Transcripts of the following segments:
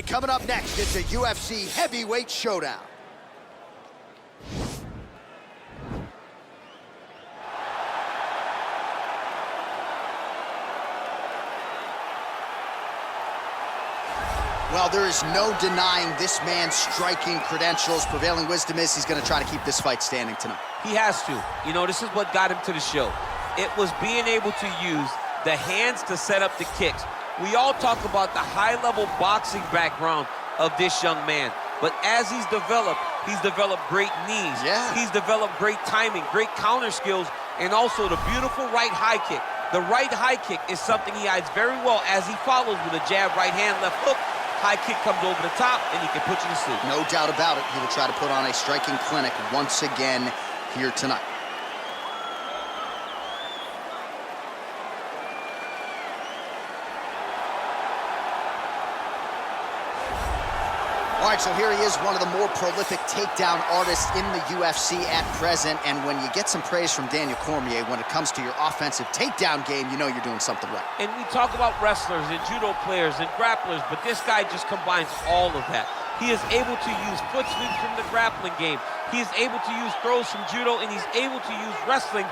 right, coming up next, it's a UFC heavyweight showdown. Well, there is no denying this man's striking credentials. Prevailing wisdom is he's going to try to keep this fight standing tonight. He has to. You know, this is what got him to the show. It was being able to use the hands to set up the kicks. We all talk about the high-level boxing background of this young man. But as he's developed great knees. Yeah. He's developed great timing, great counter skills, and also the beautiful right high kick. The right high kick is something he hides very well as he follows with a jab, right hand, left hook. High kick comes over the top, and he can put you to sleep. No doubt about it. He will try to put on a striking clinic once again here tonight. All right, so here he is, one of the more prolific takedown artists in the UFC at present. And when you get some praise from Daniel Cormier, when it comes to your offensive takedown game, you know you're doing something right. And we talk about wrestlers and judo players and grapplers, but this guy just combines all of that. He is able to use foot sweeps from the grappling game. He is able to use throws from judo, and he's able to use wrestling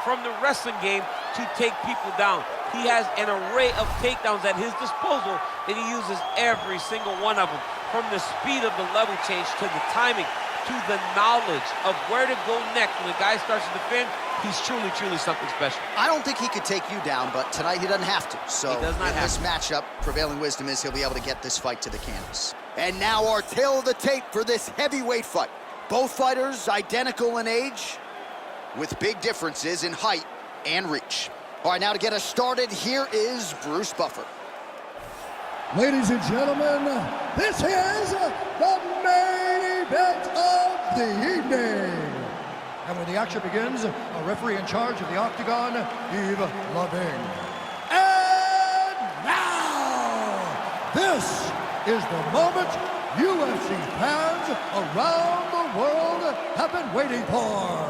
from the wrestling game to take people down. He has an array of takedowns at his disposal, and he uses every single one of them. From the speed of the level change to the timing to the knowledge of where to go next when the guy starts to defend, he's truly, truly something special. I don't think he could take you down, but tonight he doesn't have to. So he does not in have this to. matchup, prevailing wisdom is he'll be able to get this fight to the canvas. And now our tale of the tape for this heavyweight fight. Both fighters identical in age, with big differences in height and reach. All right, now to get us started, here is Bruce Buffer. Ladies and gentlemen, this is the main event of the evening. And when the action begins, a referee in charge of the Octagon, Yves Lavigne. And now, this is the moment UFC fans around the world have been waiting for.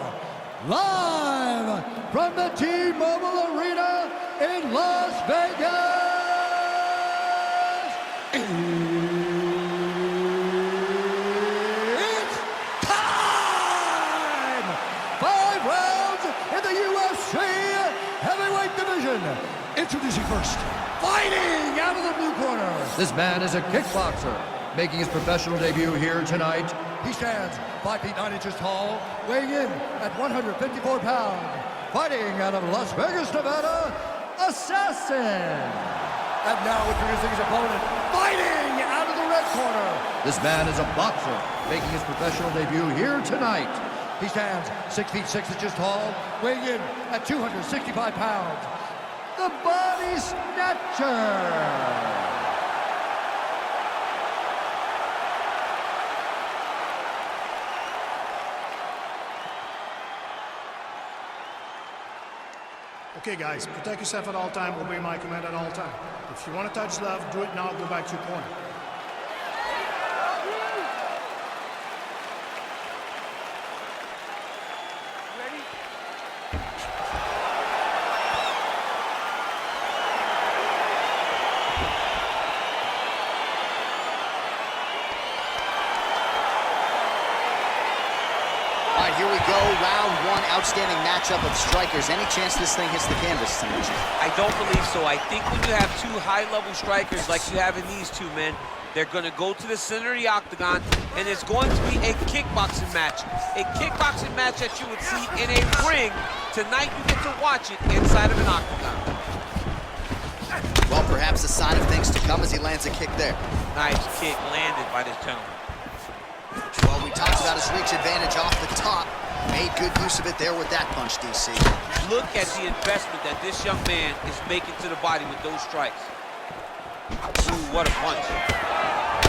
Live from the T-Mobile Arena in Las Vegas. It's time! 5 rounds in the UFC heavyweight division. Introducing first, fighting out of the blue corner. This man is a kickboxer, making his professional debut here tonight. He stands 5 feet 9 inches tall, weighing in at 154 pounds. Fighting out of Las Vegas, Nevada, Assassin. And now introducing his opponent, fighting out of the red corner. This man is a boxer, making his professional debut here tonight. He stands 6 feet 6 inches tall, weighing in at 265 pounds. The Body Snatcher. Okay, guys, protect yourself at all time, obey my command at all time. If you want to touch love, do it now, go back to your corner. Ready? All right, here we go. Round one, outstanding matchup of strikers. Any chance this thing hits the canvas tonight? I don't believe so. I think when you have two high-level strikers like you have in these two men, they're going to go to the center of the octagon, and it's going to be a kickboxing match. A kickboxing match that you would see in a ring. Tonight, you get to watch it inside of an octagon. Well, perhaps a sign of things to come as he lands a kick there. Nice kick landed by this gentleman. Well, we talked about his reach advantage off the top. Made good use of it there with that punch, DC. Look at the investment that this young man is making to the body with those strikes. Ooh, what a punch.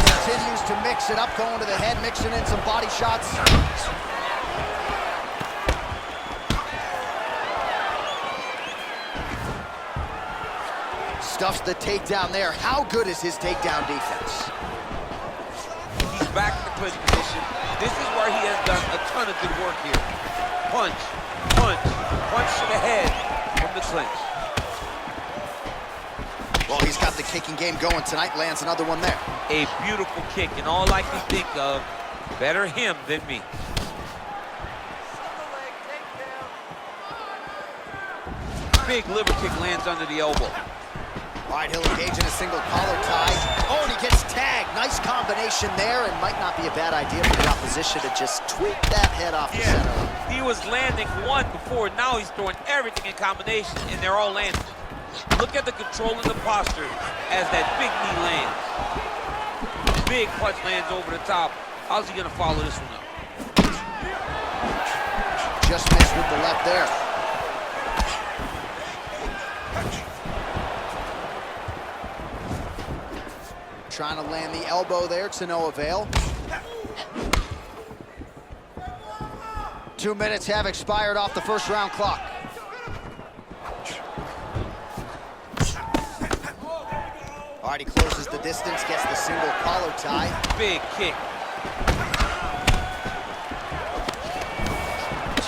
Continues to mix it up, going to the head, mixing in some body shots. Stuffs the takedown there. How good is his takedown defense? He's back in the clinch position. This is where he has done a ton of good work here. Punch, punch, punch to the head from the clinch. Well, he's got the kicking game going tonight. Lands another one there. A beautiful kick, and all I can think of, better him than me. Big liver kick lands under the elbow. All right, he'll engage in a single collar tie. Oh, and he gets tagged. Nice combination there, and might not be a bad idea for the opposition to just tweak that head off the center. He was landing one before. Now he's throwing everything in combination, and they're all landing. Look at the control in the posture as that big knee lands. Big punch lands over the top. How's he going to follow this one up? Just missed with the left there. Trying to land the elbow there to no avail. 2 minutes have expired off the first round clock. All right, he closes the distance, gets the single collar tie. Big kick.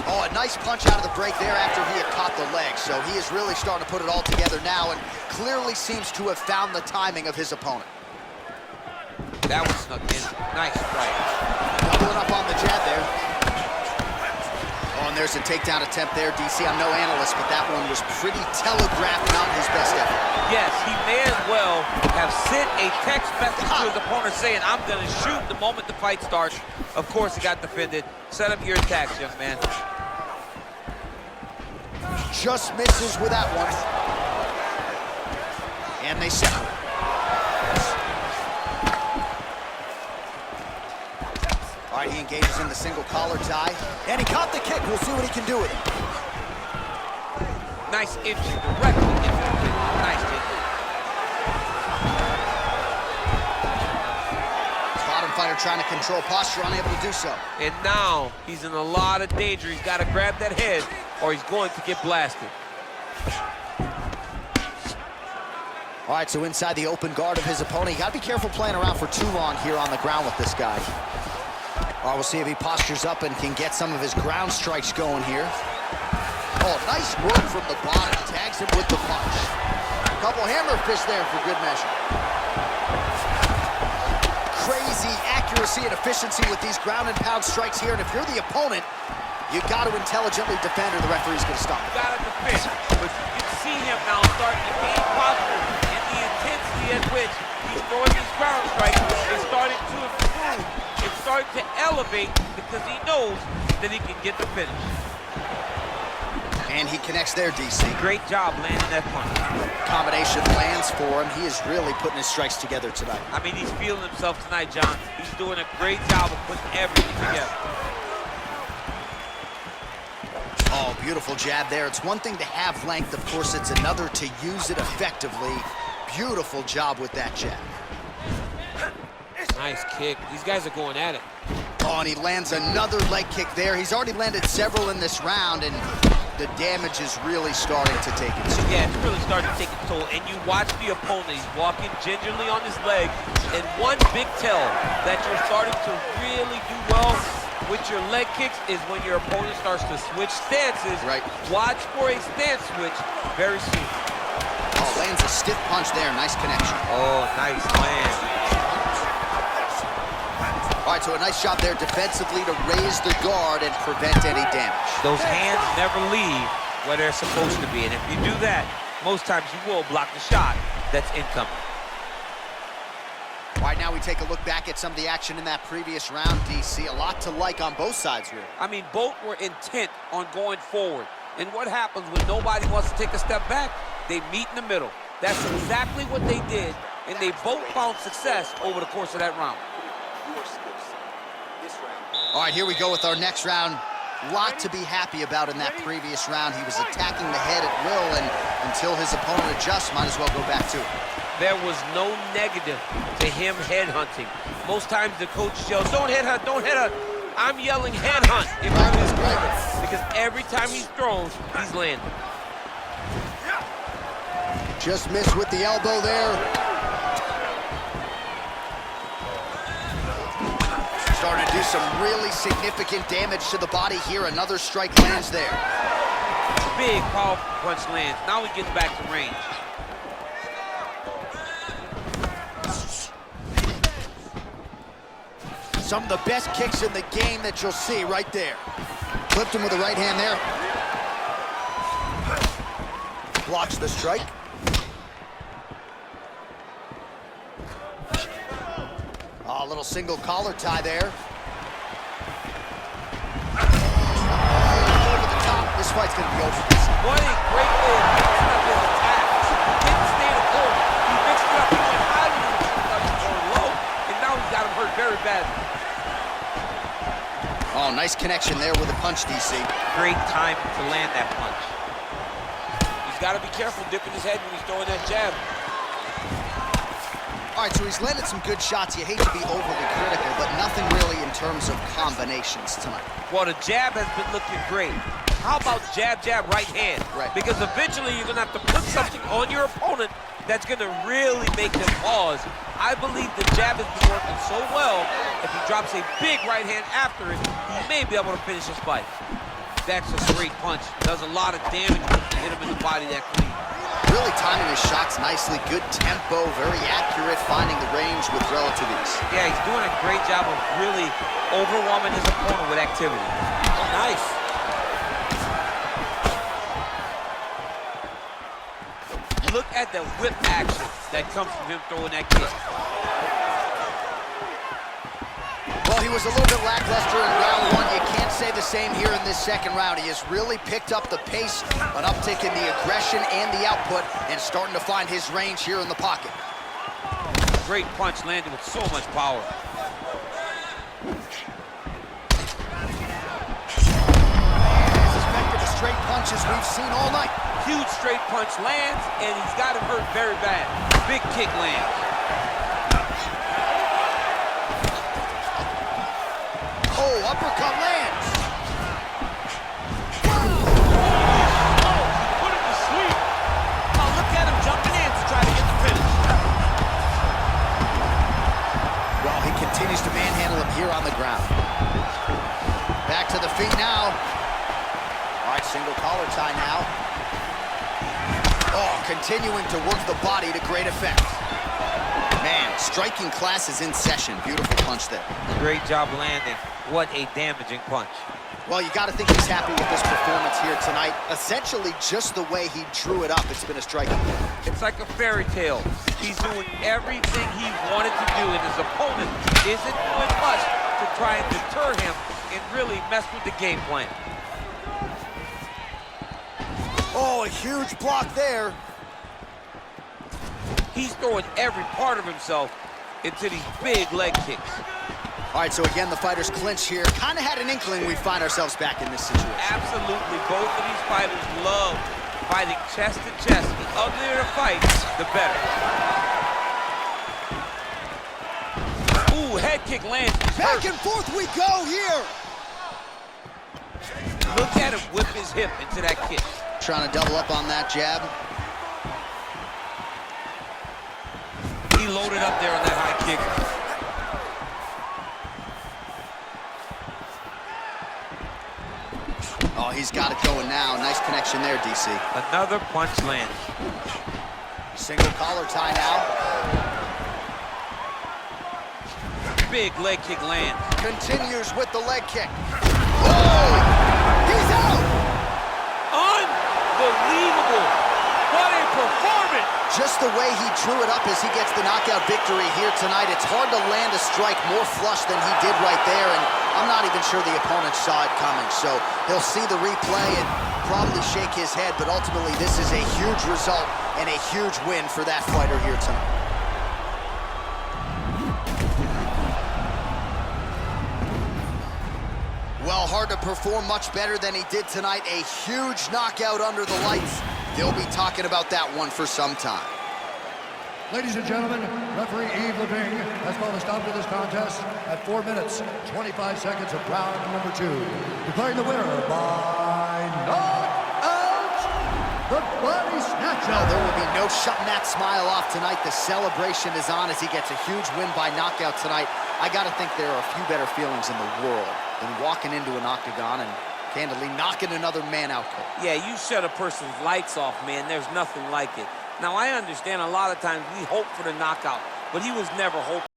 Oh, a nice punch out of the break there after he had caught the leg. So he is really starting to put it all together now and clearly seems to have found the timing of his opponent. That one snuck in. Nice strike. Doubling up on the jab there. Oh, and there's a takedown attempt there, DC. I'm no analyst, but that one was pretty telegraphed, not his best effort. Yes, he may as well have sent a text message to his opponent saying, I'm going to shoot the moment the fight starts. Of course, he got defended. Set up your attacks, young man. Just misses with that one. And they settle. All right, he engages in the single collar tie. And he caught the kick. We'll see what he can do with it. Nice entry, directly into the kick. Nice kick. Bottom fighter trying to control posture, unable to do so. And now he's in a lot of danger. He's got to grab that head or he's going to get blasted. All right, so inside the open guard of his opponent. You got to be careful playing around for too long here on the ground with this guy. All right, we'll see if he postures up and can get some of his ground strikes going here. Oh, nice work from the bottom. Tags him with the punch. A couple hammer fists there for good measure. Crazy accuracy and efficiency with these ground and pound strikes here. And if you're the opponent, you got to intelligently defend or the referee's going to stop. You got to defend, but you can see him now starting to gain posture, and the intensity at which he's throwing these ground strikes is starting to improve. It's starting to elevate because he knows that he can get the finish. And he connects there, DC. Great job landing that punch. Combination lands for him. He is really putting his strikes together tonight. I mean, he's feeling himself tonight, John. He's doing a great job of putting everything together. Oh, beautiful jab there. It's one thing to have length. Of course, it's another to use it effectively. Beautiful job with that jab. Nice kick. These guys are going at it. Oh, and he lands another leg kick there. He's already landed several in this round, and the damage is really starting to take its toll. Yeah, it's really starting to take its toll. And you watch the opponent. He's walking gingerly on his leg. And one big tell that you're starting to really do well with your leg kicks is when your opponent starts to switch stances. Right. Watch for a stance switch very soon. Oh, lands a stiff punch there. Nice connection. Oh, nice land. All right, so a nice shot there defensively to raise the guard and prevent any damage. Those hands never leave where they're supposed to be. And if you do that, most times you will block the shot that's incoming. All right, now we take a look back at some of the action in that previous round, DC. A lot to like on both sides, really. I mean, both were intent on going forward. And what happens when nobody wants to take a step back? They meet in the middle. That's exactly what they did, and they both found success over the course of that round. All right, here we go with our next round. Lot to be happy about in that previous round. He was attacking the head at will, and until his opponent adjusts, might as well go back to it. There was no negative to him headhunting. Most times the coach yells, don't headhunt, don't headhunt. I'm yelling headhunt if I'm his opponent, because every time he throws, he's landing. Just missed with the elbow there. Starting to do some really significant damage to the body here. Another strike lands there. Big, powerful punch lands. Now he gets back to range. Some of the best kicks in the game that you'll see right there. Clipped him with the right hand there. Blocks the strike. Oh, a little single collar tie there. Over the top. This fight's gonna be over. What a great way of mixing up his attacks. He didn't stay in the corner. He mixed it up. He went high with his introduction going low, and now he's got him hurt very badly. Oh, nice connection there with a punch, DC. Great time to land that punch. He's got to be careful dipping his head when he's throwing that jab. All right, so he's landed some good shots. You hate to be overly critical, but nothing really in terms of combinations tonight. Well, the jab has been looking great. How about jab, jab, right hand? Right. Because eventually you're going to have to put something on your opponent that's going to really make him pause. I believe the jab has been working so well, if he drops a big right hand after it, he may be able to finish his fight. That's a straight punch. Does a lot of damage when you hit him in the body that clean. Really timing his shots nicely. Good tempo, very accurate, finding the range with relative ease. Yeah, he's doing a great job of really overwhelming his opponent with activity. Oh, nice. Look at the whip action that comes from him throwing that kick. Well, he was a little bit lackluster in round one. You can't say the same here in this second round. He has really picked up the pace, an uptick in the aggression and the output, and starting to find his range here in the pocket. Great punch landed with so much power. Suspected the straight punches we've seen all night. Huge straight punch lands, and he's got him hurt very bad. Big kick lands. Oh, uppercut lands. Oh, put him to sleep. Oh, look at him jumping in to try to get the finish. Well, he continues to manhandle him here on the ground. Back to the feet now. All right, single collar tie now. Oh, continuing to work the body to great effect. Man, striking class is in session. Beautiful punch there. Great job landing. What a damaging punch. Well, you got to think he's happy with this performance here tonight. Essentially, just the way he drew it up, it's been a striking. It's like a fairy tale. He's doing everything he wanted to do, and his opponent isn't doing much to try and deter him and really mess with the game plan. Oh, a huge block there. He's throwing every part of himself into these big leg kicks. All right, so again, the fighters clinch here. Kind of had an inkling we'd find ourselves back in this situation. Absolutely. Both of these fighters love fighting chest to chest. The uglier the fight, the better. Ooh, head kick lands. Back and forth we go here. Look at him whip his hip into that kick. Trying to double up on that jab. He loaded up there on that high kick. Oh, he's got it going now. Nice connection there, DC. Another punch lands. Single collar tie now. Big leg kick lands. Continues with the leg kick. Oh! He's out! Unbelievable! What a performance! Just the way he drew it up as he gets the knockout victory here tonight. It's hard to land a strike more flush than he did right there, and I'm not even sure the opponent saw it coming. So he'll see the replay and probably shake his head, but ultimately this is a huge result and a huge win for that fighter here tonight. Well, hard to perform much better than he did tonight. A huge knockout under the lights. They'll be talking about that one for some time. Ladies and gentlemen, referee Yves Levine has called a stop to this contest at 4 minutes, 25 seconds of round number 2. Declaring the winner by knockout, the Body Snatcher. Well, there will be no shutting that smile off tonight. The celebration is on as he gets a huge win by knockout tonight. I gotta think there are a few better feelings in the world than walking into an octagon and candidly knocking another man out cold. Yeah, you shut a person's lights off, man. There's nothing like it. Now, I understand a lot of times we hope for the knockout, but he was never hoping.